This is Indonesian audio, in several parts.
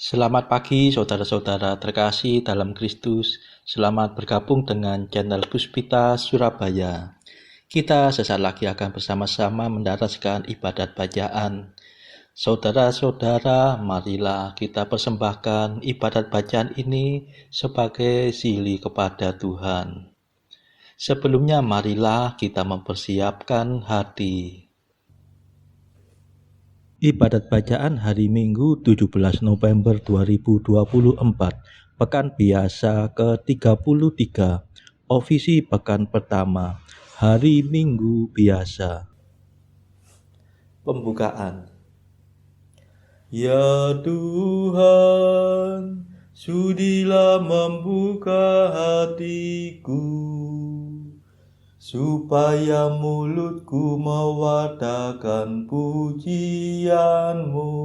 Selamat pagi saudara-saudara terkasih dalam Kristus. Selamat bergabung dengan channel Puspita Surabaya. Kita sesaat lagi akan bersama-sama mendaraskan ibadat bacaan. Saudara-saudara, marilah kita persembahkan ibadat bacaan ini sebagai sili kepada Tuhan. Sebelumnya marilah kita mempersiapkan hati. Ibadat bacaan hari Minggu 17 November 2024, Pekan Biasa ke-33, Ofisi Pekan Pertama, Hari Minggu Biasa. Pembukaan. Ya Tuhan, sudilah membuka hatiku, supaya mulutku mewartakan pujian-Mu.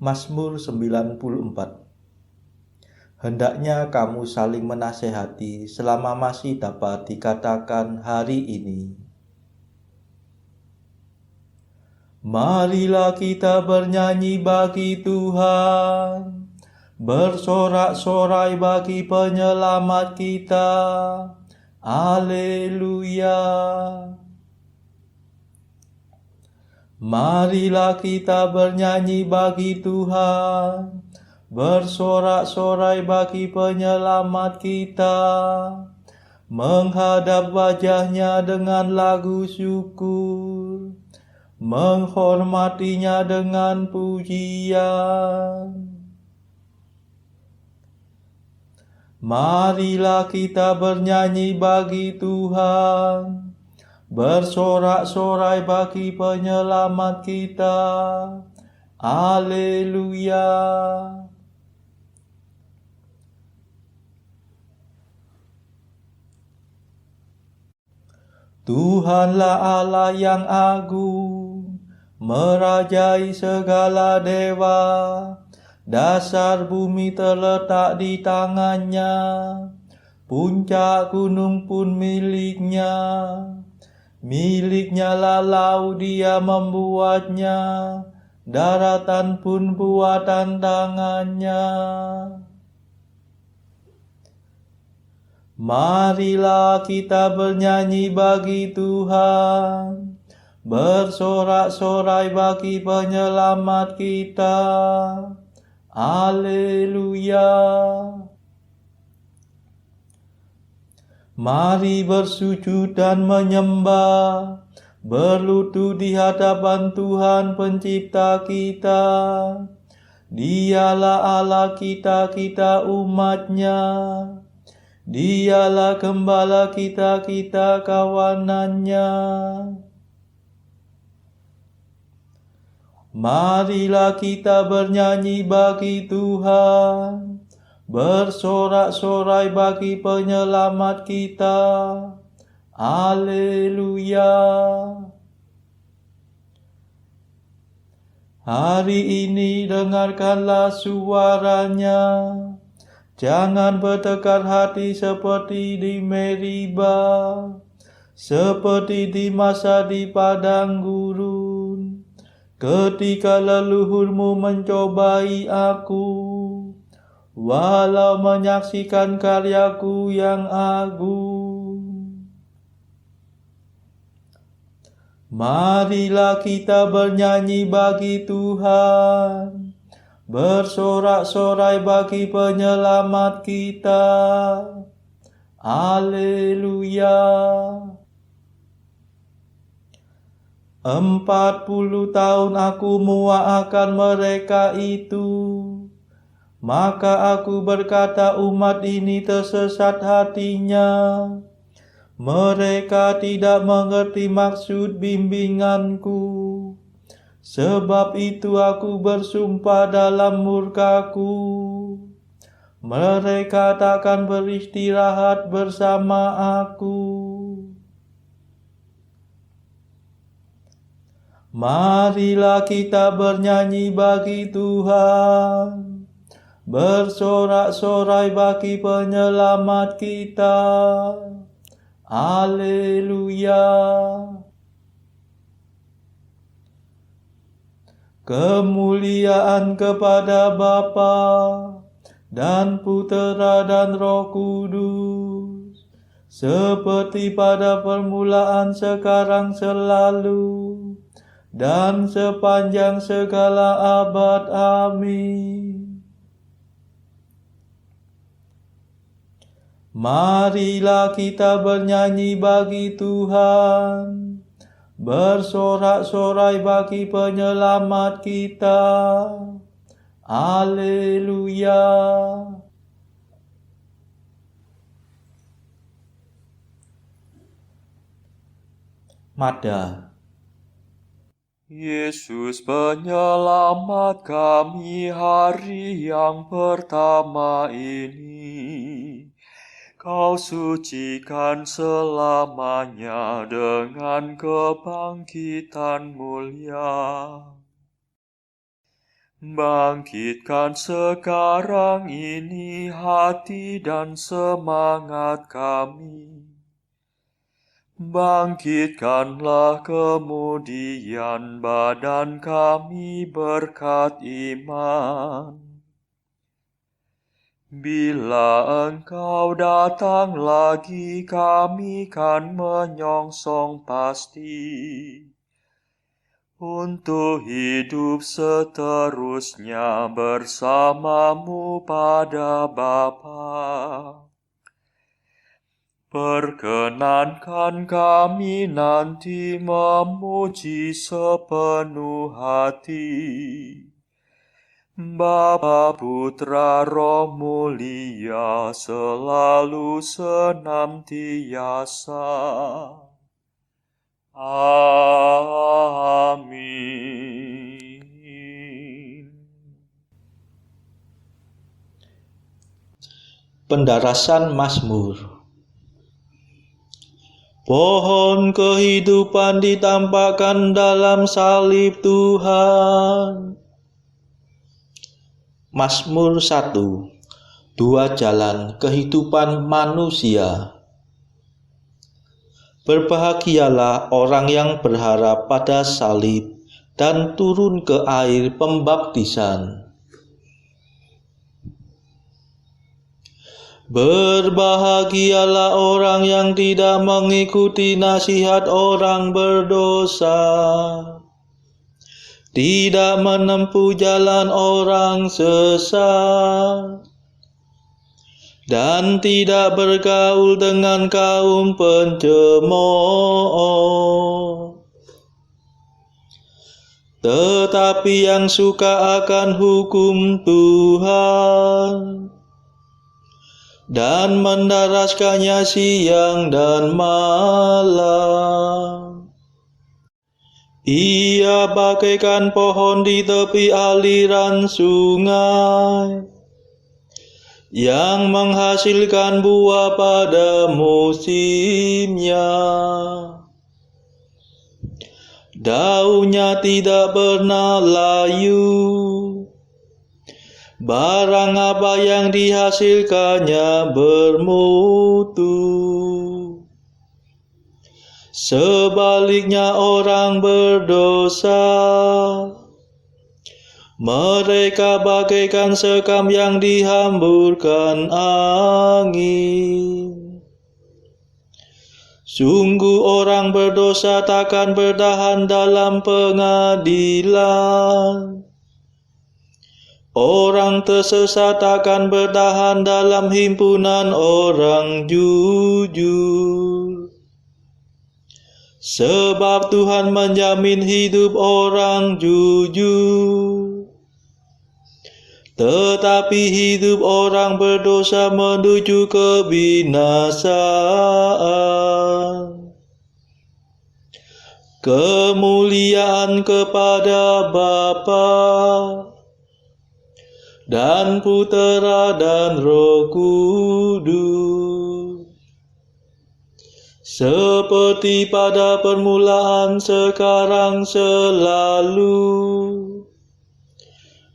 Mazmur 94. Hendaknya kamu saling menasehati selama masih dapat dikatakan hari ini. Marilah kita bernyanyi bagi Tuhan, bersorak-sorai bagi penyelamat kita. Haleluya. Marilah kita bernyanyi bagi Tuhan, bersorak-sorai bagi penyelamat kita, menghadap wajah-Nya dengan lagu syukur, menghormatinya dengan pujian. Marilah kita bernyanyi bagi Tuhan, bersorak-sorai bagi penyelamat kita. Haleluya. Tuhanlah Allah yang agung, merajai segala dewa. Dasar bumi terletak di tangan-Nya, puncak gunung pun milik-Nya. Milik-Nya lah laut, Dia membuatnya, daratan pun buatan tangan-Nya. Marilah kita bernyanyi bagi Tuhan, bersorak-sorai bagi penyelamat kita. Haleluya. Mari bersujud dan menyembah, berlutut di hadapan Tuhan Pencipta kita. Dialah Allah kita, kita umat-Nya. Dialah gembala kita, kita kawanan-Nya. Marilah kita bernyanyi bagi Tuhan, bersorak-sorai bagi penyelamat kita. Haleluya. Hari ini dengarkanlah suara-Nya. Jangan bertekad hati seperti di Meriba, seperti di masa di padang gurun, ketika leluhurmu mencobai aku, walau menyaksikan karyaku yang agung. Marilah kita bernyanyi bagi Tuhan, bersorak-sorai bagi penyelamat kita. Haleluya. 40 tahun aku muak akan mereka itu, maka aku berkata umat ini tersesat hatinya. Mereka tidak mengerti maksud bimbinganku. Sebab itu aku bersumpah dalam murkaku, mereka takkan beristirahat bersama aku. Marilah kita bernyanyi bagi Tuhan, bersorak-sorai bagi penyelamat kita. Haleluya. Kemuliaan kepada Bapa dan Putera dan Roh Kudus, seperti pada permulaan, sekarang, selalu, dan sepanjang segala abad. Amin. Marilah kita bernyanyi bagi Tuhan, bersorak-sorai bagi penyelamat kita. Haleluya. Mada. Yesus penyelamat kami hari yang pertama ini. Kau sucikan selamanya dengan kebangkitan mulia. Bangkitkan sekarang ini hati dan semangat kami. Bangkitkanlah kemudian badan kami berkat iman. Bila Engkau datang lagi, kami kan menyongsong pasti untuk hidup seterusnya bersamamu pada Bapa. Perkenankan kami nanti memuji sepenuh hati Bapa, Putra, Roh Mulia, selalu senantiasa. Amin. Pendarasan Mazmur. Pohon kehidupan ditampakkan dalam salib Tuhan. Mazmur 1. Dua jalan kehidupan manusia. Berbahagialah orang yang berharap pada salib dan turun ke air pembaptisan. Berbahagialah orang yang tidak mengikuti nasihat orang berdosa, tidak menempuh jalan orang sesat, dan tidak bergaul dengan kaum pencemooh. Tetapi yang suka akan hukum Tuhan dan mendaraskannya siang dan malam. Ia bagaikan pohon di tepi aliran sungai, yang menghasilkan buah pada musimnya. Daunnya tidak pernah layu, barang apa yang dihasilkannya bermutu. Sebaliknya orang berdosa, mereka bagaikan sekam yang dihamburkan angin. Sungguh orang berdosa takkan bertahan dalam pengadilan. Orang tersesat takkan bertahan dalam himpunan orang jujur. Sebab Tuhan menjamin hidup orang jujur, tetapi hidup orang berdosa menuju kebinasaan. Kemuliaan kepada Bapa dan Putera dan Roh Kudus, seperti pada permulaan, sekarang, selalu,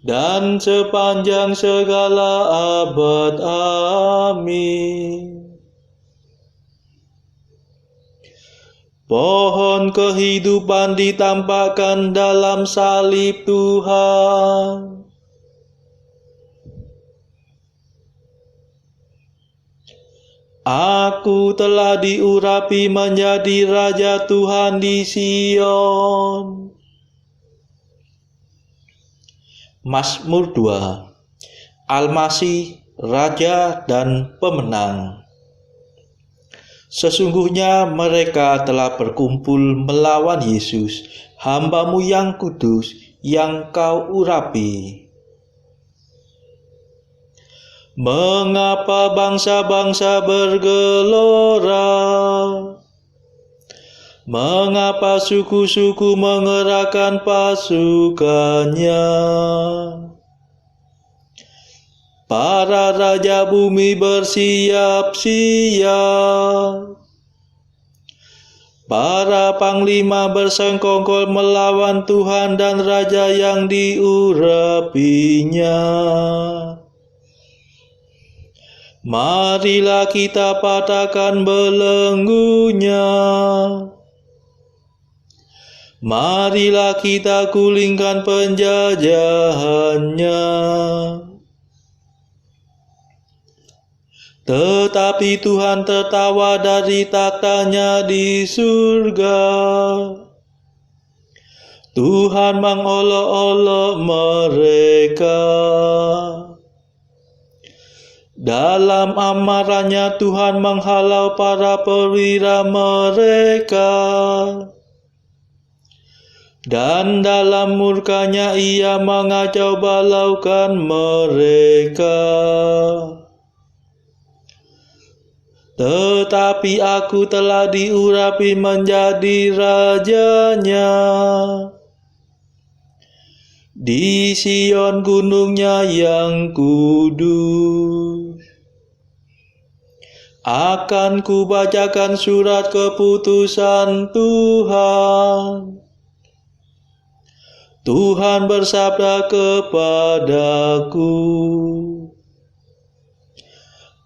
dan sepanjang segala abad. Amin. Pohon kehidupan ditampakkan dalam salib Tuhan. Aku telah diurapi menjadi Raja Tuhan di Sion. Mazmur 2. Al-Masih, Raja dan Pemenang. Sesungguhnya mereka telah berkumpul melawan Yesus, hamba-Mu yang kudus, yang Kau urapi. Mengapa bangsa-bangsa bergelora? Mengapa suku-suku mengerahkan pasukannya? Para raja bumi bersiap-siap. Para panglima bersengkongkol melawan Tuhan dan Raja yang diurapinya. Marilah kita patahkan belenggunya. Marilah kita gulingkan penjajahannya. Tetapi Tuhan tertawa dari takhta-Nya di surga. Tuhan mengolok-olok mereka. Dalam amarahnya Tuhan menghalau para perwira mereka. Dan dalam murka-Nya Ia mengacau balaukan mereka. Tetapi aku telah diurapi menjadi rajanya. Di Sion gunung-Nya yang kudus. Akan kubacakan surat keputusan Tuhan. Tuhan bersabda kepadaku,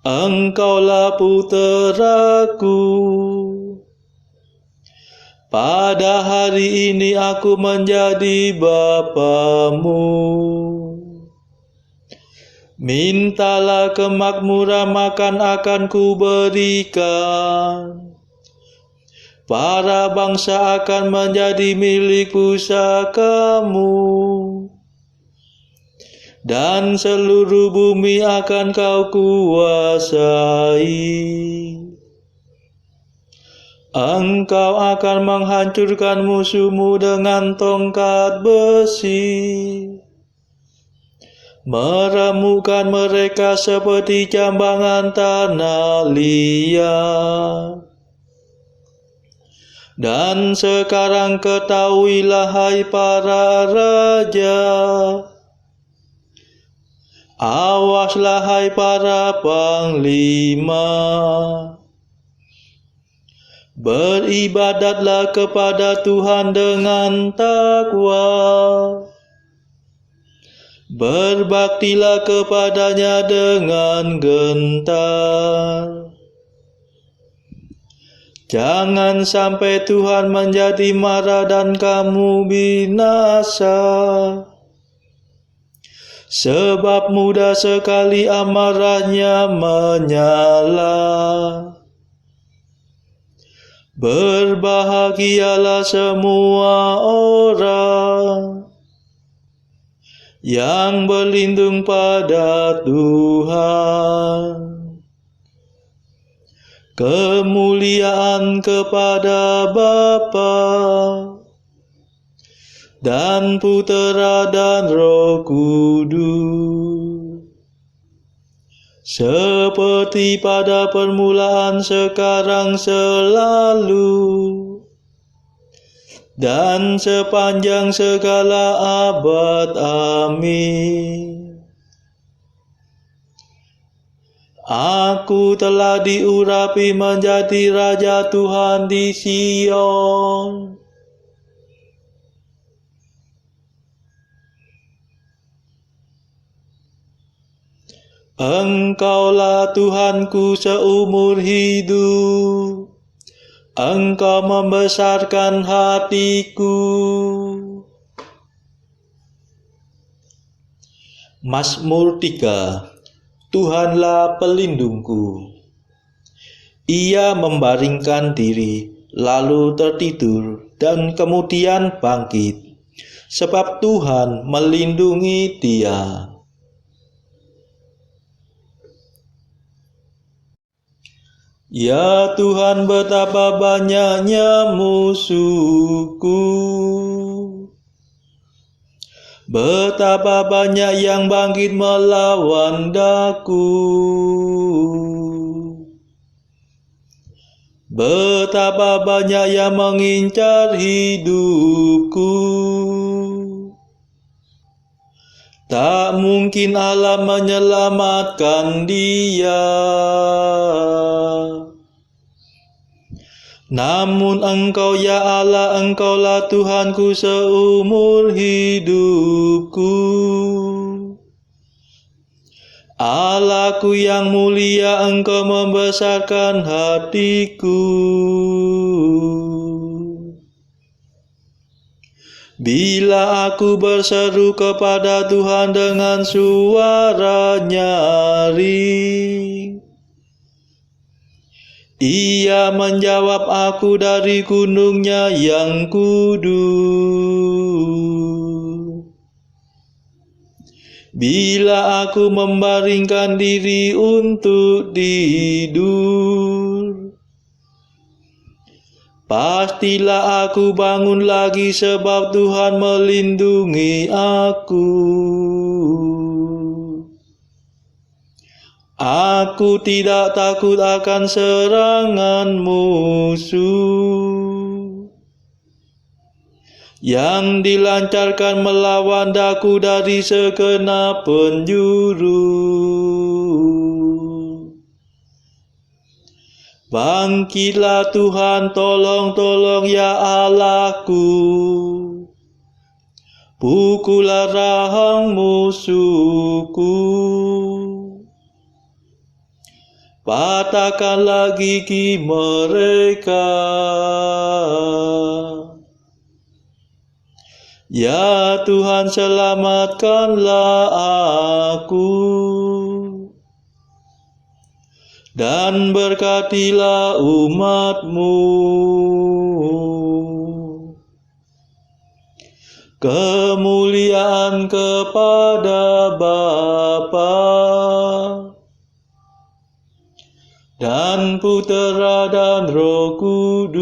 Engkaulah puteraku. Pada hari ini aku menjadi Bapamu. Mintalah kemakmuran, makan akan kuberikan. Para bangsa akan menjadi milik pusakamu. Dan seluruh bumi akan Kau kuasai. Engkau akan menghancurkan musuhmu dengan tongkat besi. Meremukkan mereka seperti jambangan tanah liat. Dan sekarang ketahuilah, hai para raja. Awaslah, hai para panglima. Beribadatlah kepada Tuhan dengan takwa. Berbaktilah kepada-Nya dengan gentar. Jangan sampai Tuhan menjadi marah dan kamu binasa. Sebab mudah sekali amarah-Nya menyala. Berbahagialah semua orang yang berlindung pada Tuhan. Kemuliaan kepada Bapa dan Putera dan Roh Kudus, seperti pada permulaan, sekarang, selalu, dan sepanjang segala abad. Amin. Aku telah diurapi menjadi Raja Tuhan di Sion. Engkaulah Tuhanku seumur hidup. Engkau membesarkan hatiku. Mazmur 3. Tuhanlah pelindungku. Ia membaringkan diri, lalu tertidur, dan kemudian bangkit, sebab Tuhan melindungi dia. Ya Tuhan, betapa banyaknya musuhku. Betapa banyak yang bangkit melawan daku. Betapa banyak yang mengincar hidupku. Tak mungkin Allah menyelamatkan dia. Namun Engkau ya Allah, Engkaulah Tuhanku seumur hidupku. Allahku yang mulia, Engkau membesarkan hatiku. Bila aku berseru kepada Tuhan dengan suara nyaring, Ia menjawab aku dari gunungnya yang kudus. Bila aku membaringkan diri untuk tidur, pastilah aku bangun lagi sebab Tuhan melindungi aku. Aku tidak takut akan serangan musuh yang dilancarkan melawan daku dari segenap penjuru. Bangkitlah Tuhan, tolong ya Allahku. Pukullah rahang musuhku. Patahkanlah gigi mereka. Ya Tuhan, selamatkanlah aku, dan berkatilah umat-Mu. Kemuliaan kepada Bapa dan Putera dan Roh Kudus,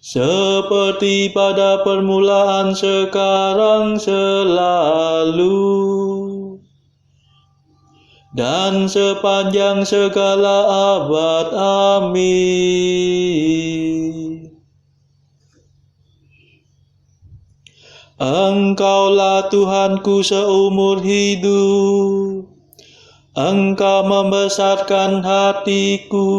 seperti pada permulaan, sekarang, selalu, dan sepanjang segala abad. Amin. Engkaulah Tuhanku seumur hidup, Engkau membesarkan hatiku.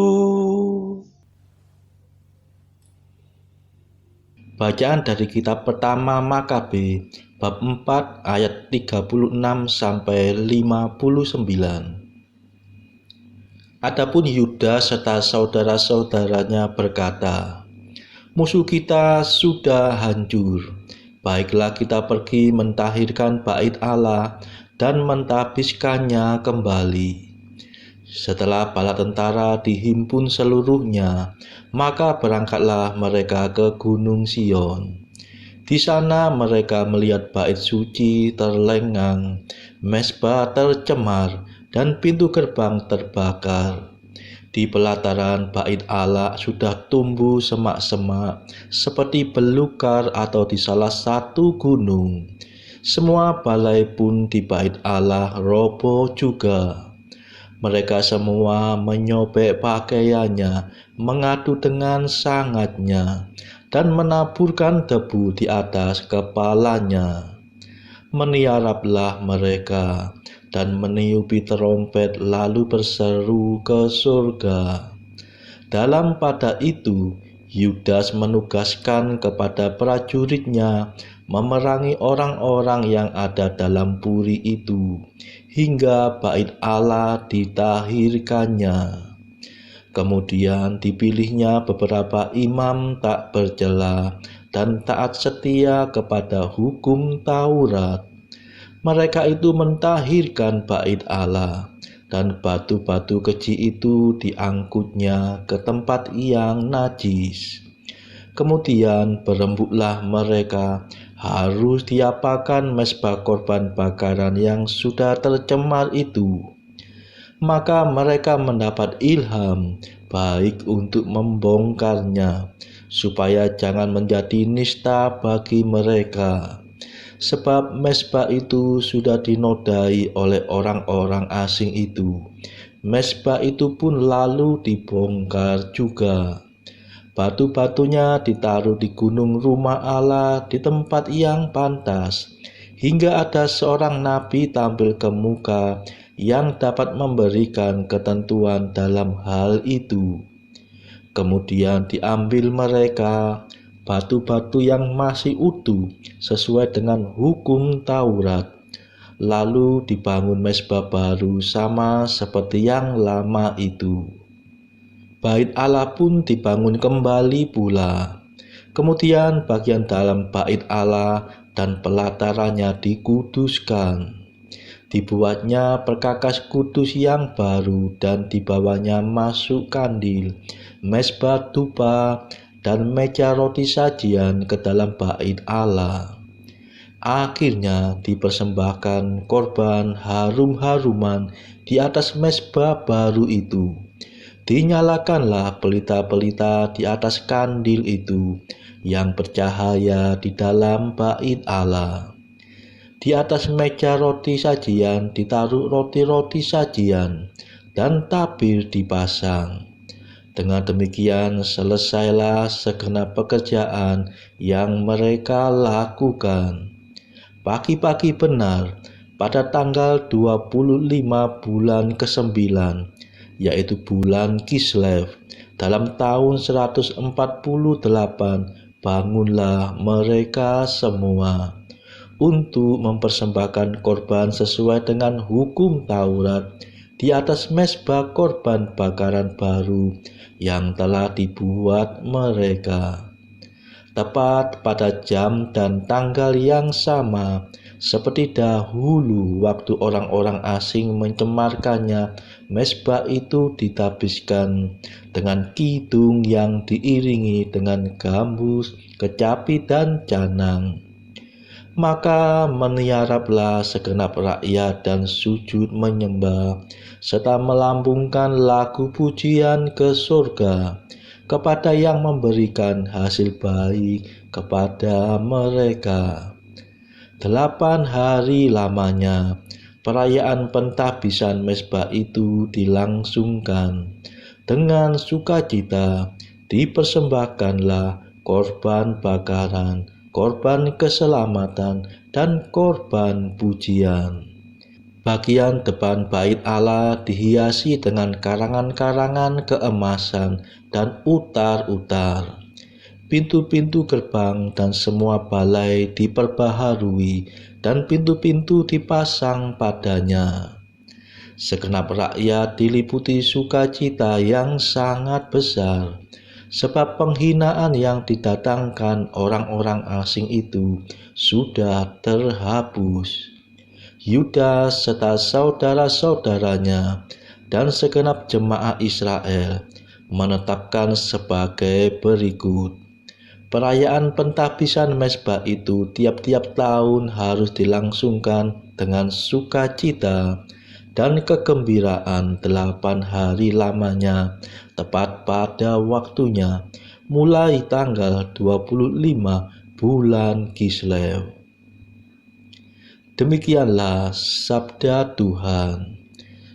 Bacaan dari kitab pertama Makabe, bab 4 ayat 36 sampai 59. Adapun Yudas serta saudara-saudaranya berkata, "Musuh kita sudah hancur. Baiklah kita pergi mentahirkan bait Allah dan mentahbiskannya kembali." Setelah bala tentara dihimpun seluruhnya, maka berangkatlah mereka ke Gunung Sion. Di sana mereka melihat bait suci terlengang, mezbah tercemar, dan pintu gerbang terbakar. Di pelataran bait Allah sudah tumbuh semak-semak seperti belukar atau di salah satu gunung. Semua balai pun di bait Allah roboh juga. Mereka semua menyobek pakaiannya, mengadu dengan sangatnya, dan menaburkan debu di atas kepalanya. Meniaraplah mereka dan meniupi terompet, lalu berseru ke surga. Dalam pada itu, Yudas menugaskan kepada prajuritnya memerangi orang-orang yang ada dalam puri itu, hingga bait Allah ditahirkannya. Kemudian dipilihnya beberapa imam tak bercela dan taat setia kepada hukum Taurat. Mereka itu mentahirkan bait Allah, dan batu-batu kecil itu diangkutnya ke tempat yang najis. Kemudian berembuklah mereka harus diapakan mezbah korban bakaran yang sudah tercemar itu. Maka mereka mendapat ilham baik untuk membongkarnya, supaya jangan menjadi nista bagi mereka. Sebab mezbah itu sudah dinodai oleh orang-orang asing itu. Mezbah itu pun lalu dibongkar juga. Batu-batunya ditaruh di gunung rumah Allah di tempat yang pantas, hingga ada seorang nabi tampil ke muka yang dapat memberikan ketentuan dalam hal itu. Kemudian diambil mereka batu-batu yang masih utuh sesuai dengan hukum Taurat, lalu dibangun mezbah baru sama seperti yang lama itu. Bait Allah pun dibangun kembali pula. Kemudian bagian dalam bait Allah dan pelatarannya dikuduskan. Dibuatnya perkakas kudus yang baru, dan dibawanya masuk kandil, mezbah dupa, dan meja roti sajian ke dalam bait Allah. Akhirnya dipersembahkan korban harum-haruman di atas mezbah baru itu. Dinyalakanlah pelita-pelita di atas kandil itu yang bercahaya di dalam bait Allah. Di atas meja roti sajian ditaruh roti-roti sajian, dan tabir dipasang. Dengan demikian selesailah segenap pekerjaan yang mereka lakukan. Pagi-pagi benar, pada tanggal 25 bulan ke-9, yaitu bulan Kislev, dalam tahun 148, bangunlah mereka semua untuk mempersembahkan korban sesuai dengan hukum Taurat di atas mezbah korban bakaran baru yang telah dibuat mereka. Tepat pada jam dan tanggal yang sama seperti dahulu waktu orang-orang asing mencemarkannya, mezbah itu ditabiskan dengan kidung yang diiringi dengan gambus, kecapi, dan canang. Maka meniaraplah segenap rakyat dan sujud menyembah, serta melambungkan lagu pujian ke surga kepada yang memberikan hasil baik kepada mereka. 8 hari lamanya perayaan pentahbisan mezbah itu dilangsungkan. Dengan sukacita dipersembahkanlah korban bakaran, korban keselamatan, dan korban pujian. Bagian depan bait Allah dihiasi dengan karangan-karangan keemasan dan utar-utar. Pintu-pintu gerbang dan semua balai diperbaharui, dan pintu-pintu dipasang padanya. Segenap rakyat diliputi sukacita yang sangat besar, sebab penghinaan yang didatangkan orang-orang asing itu sudah terhapus. Yudas serta saudara-saudaranya dan segenap jemaah Israel menetapkan sebagai berikut. Perayaan pentahbisan mezbah itu tiap-tiap tahun harus dilangsungkan dengan sukacita dan kegembiraan 8 hari lamanya, tepat pada waktunya, mulai tanggal 25 bulan Kislev. Demikianlah sabda Tuhan.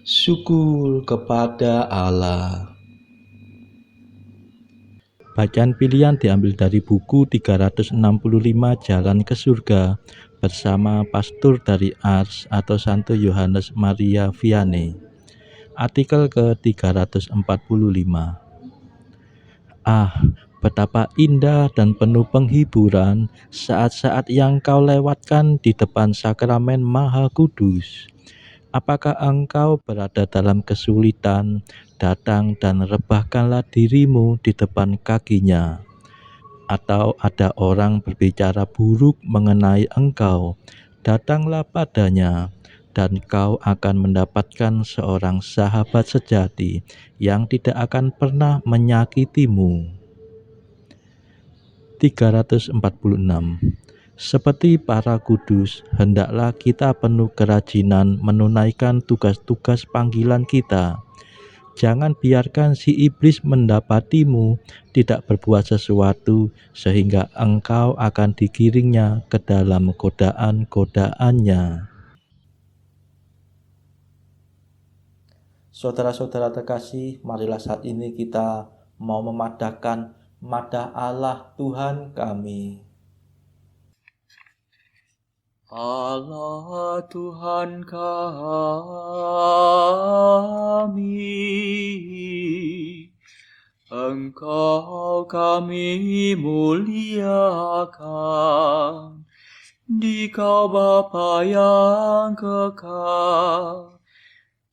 Syukur kepada Allah. Bacaan pilihan diambil dari buku 365 Jalan ke Surga bersama pastor dari Ars atau Santo Yohanes Maria Vianney. Artikel ke-345. Ah, Betapa indah dan penuh penghiburan saat-saat yang kau lewatkan di depan sakramen Maha Kudus. Apakah engkau berada dalam kesulitan? Datang dan rebahkanlah dirimu di depan kakinya. Atau ada orang berbicara buruk mengenai engkau, datanglah padanya, dan kau akan mendapatkan seorang sahabat sejati yang tidak akan pernah menyakitimu. 346. Seperti para kudus, hendaklah kita penuh kerajinan menunaikan tugas-tugas panggilan kita. Jangan biarkan si iblis mendapatimu tidak berbuat sesuatu sehingga engkau akan digiringnya ke dalam godaan-godaannya. Saudara-saudara terkasih, marilah saat ini kita mau memadahkan madah Allah Tuhan kami. Allah Tuhan kami, Engkau kami muliakan, Dikau Bapa yang kekal.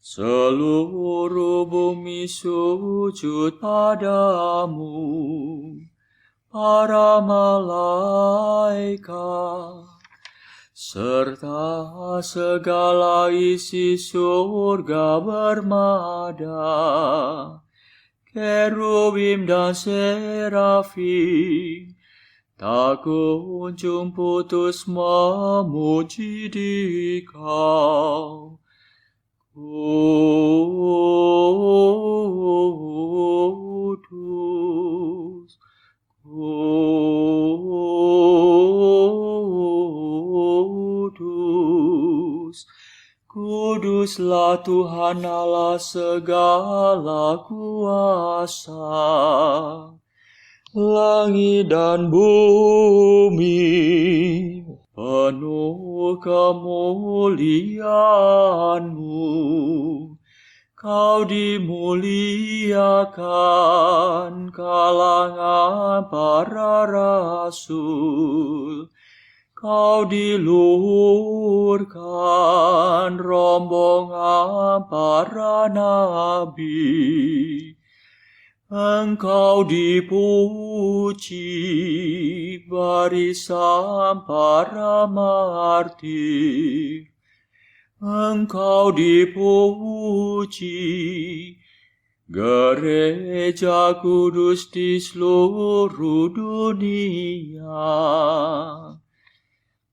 Seluruh bumi sujud padamu, para malaikat, serta segala isi surga bermada, kerubim dan serafim, tak kunjung putus memuji Dikau. Kudus, kudus, kuduslah Tuhan Allah segala kuasa. Langit dan bumi penuh kemuliaan-Mu. Kau dimuliakan kalangan para rasul. Kau diluhurkan rombongan para nabi. Engkau dipuji barisan para martir. Engkau dipuji gereja kudus di seluruh dunia.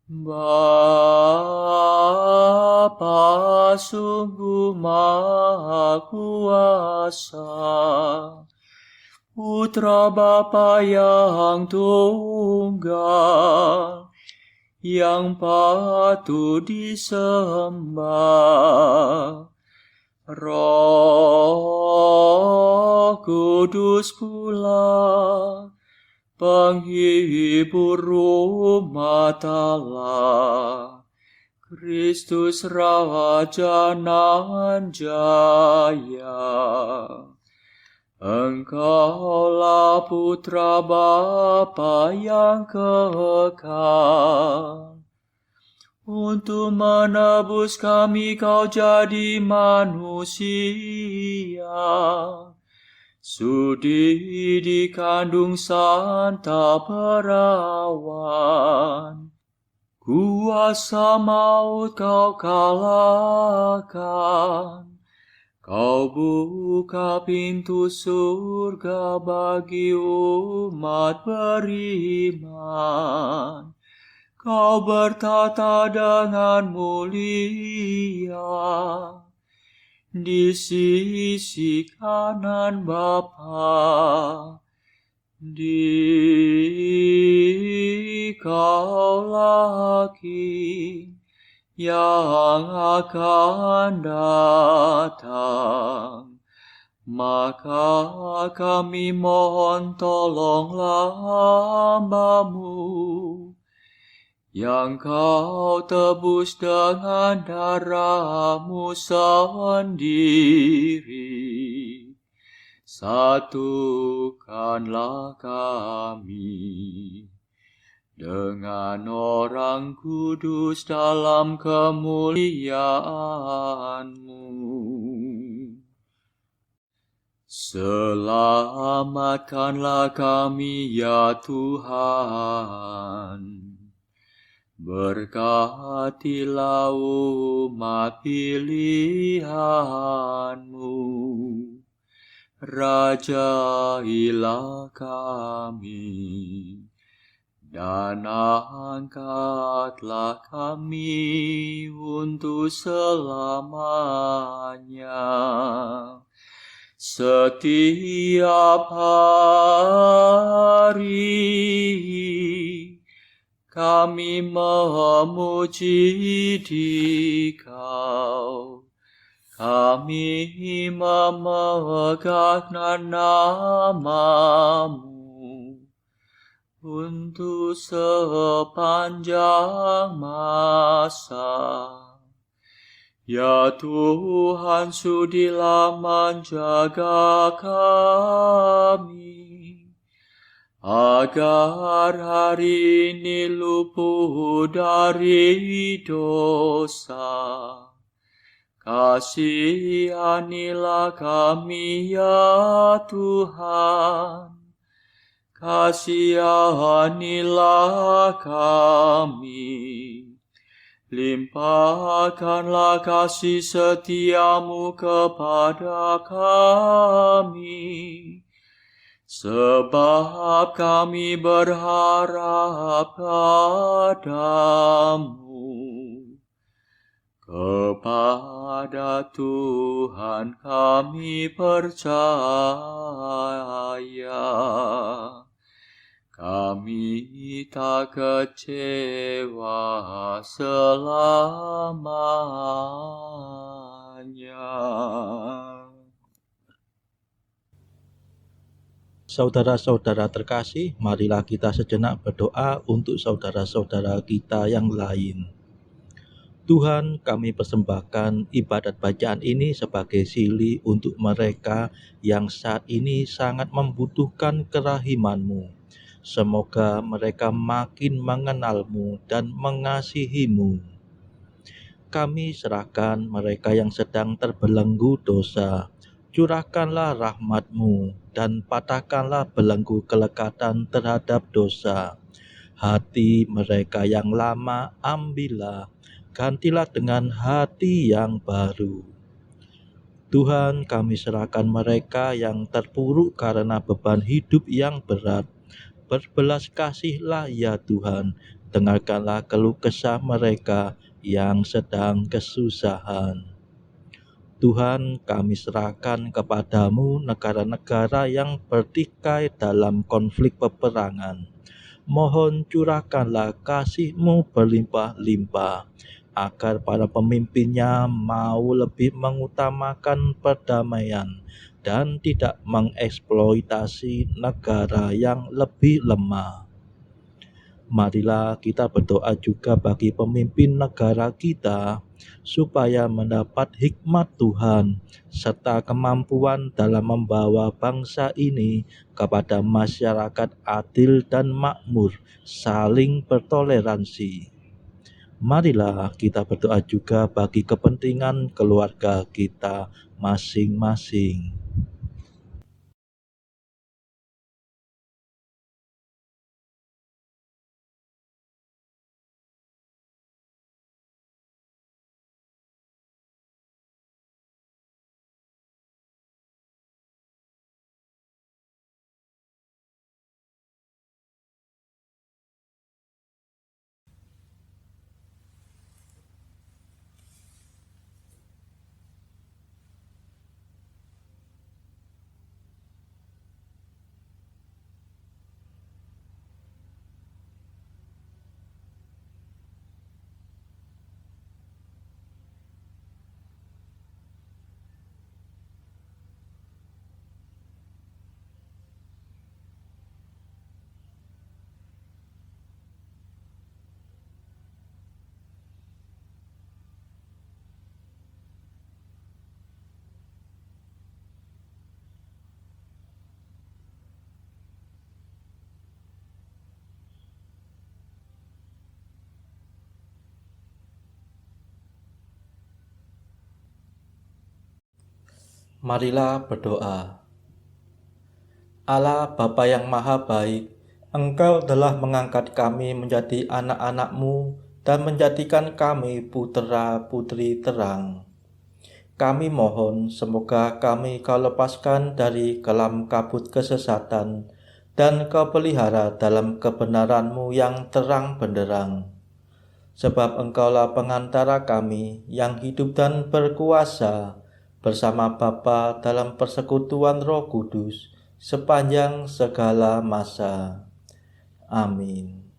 Bapa sungguh Maha Kuasa, Putra Bapa yang tunggal, yang patut disembah. Roh Kudus pula, penghibur umat Allah, Kristus Raja nan jaya. Engkaulah Putra Bapa yang kekal. Untuk menebus kami Kau jadi manusia. Sudi dikandung Santa Perawan. Kuasa maut Kau kalahkan. Kau buka pintu surga bagi umat beriman. Kau bertata dengan mulia di sisi kanan Bapa. Dikaulah Hakim yang akan datang. Maka kami mohon tolonglah hamba-Mu yang Kau tebus dengan darah-Mu sendiri, satukanlah kami dengan orang kudus dalam kemuliaan-Mu. Selamatkanlah kami ya Tuhan. Berkatilah umat pilihan-Mu. Rajailah kami dan angkatlah kami untuk selamanya. Setiap hari kami memuji Dikau, kami memegang nama-Mu untuk sepanjang masa. Ya Tuhan, sudilah menjaga kami, agar hari ini luput dari dosa. Kasihanilah kami ya Tuhan, kasihanilah kami. Limpahkanlah kasih setia-Mu kepada kami, sebab kami berharap padamu. Kepada Tuhan kami percaya, kami tak kecewa selamanya. Saudara-saudara terkasih, marilah kita sejenak berdoa untuk saudara-saudara kita yang lain. Tuhan, kami persembahkan ibadat bacaan ini sebagai sili untuk mereka yang saat ini sangat membutuhkan kerahiman-Mu. Semoga mereka makin mengenal-Mu dan mengasihi-Mu. Kami serahkan mereka yang sedang terbelenggu dosa. Curahkanlah rahmat-Mu dan patahkanlah belenggu kelekatan terhadap dosa. Hati mereka yang lama ambillah, gantilah dengan hati yang baru. Tuhan, kami serahkan mereka yang terpuruk karena beban hidup yang berat. Berbelas kasihlah ya Tuhan, dengarkanlah keluh kesah mereka yang sedang kesusahan. Tuhan, kami serahkan kepadamu negara-negara yang bertikai dalam konflik peperangan. Mohon curahkanlah kasih-Mu berlimpah-limpah, agar para pemimpinnya mau lebih mengutamakan perdamaian dan tidak mengeksploitasi negara yang lebih lemah. Marilah kita berdoa juga bagi pemimpin negara kita, supaya mendapat hikmat Tuhan, serta kemampuan dalam membawa bangsa ini kepada masyarakat adil dan makmur, saling bertoleransi. Marilah kita berdoa juga bagi kepentingan keluarga kita masing-masing. Marilah berdoa. Allah Bapa yang Maha Baik, Engkau telah mengangkat kami menjadi anak-anak-Mu dan menjadikan kami putra-putri terang. Kami mohon semoga kami Kau lepaskan dari kelam kabut kesesatan dan Kau pelihara dalam kebenaran-Mu yang terang benderang. Sebab Engkaulah pengantara kami yang hidup dan berkuasa bersama Bapa dalam persekutuan Roh Kudus sepanjang segala masa. Amin.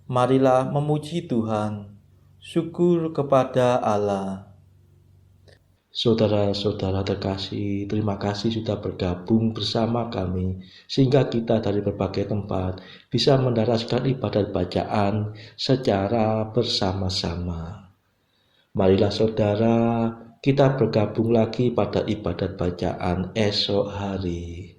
Marilah memuji Tuhan. Syukur kepada Allah. Saudara-saudara terkasih, terima kasih sudah bergabung bersama kami sehingga kita dari berbagai tempat bisa mendaraskan ibadat bacaan secara bersama-sama. Marilah saudara, kita bergabung lagi pada ibadat bacaan esok hari.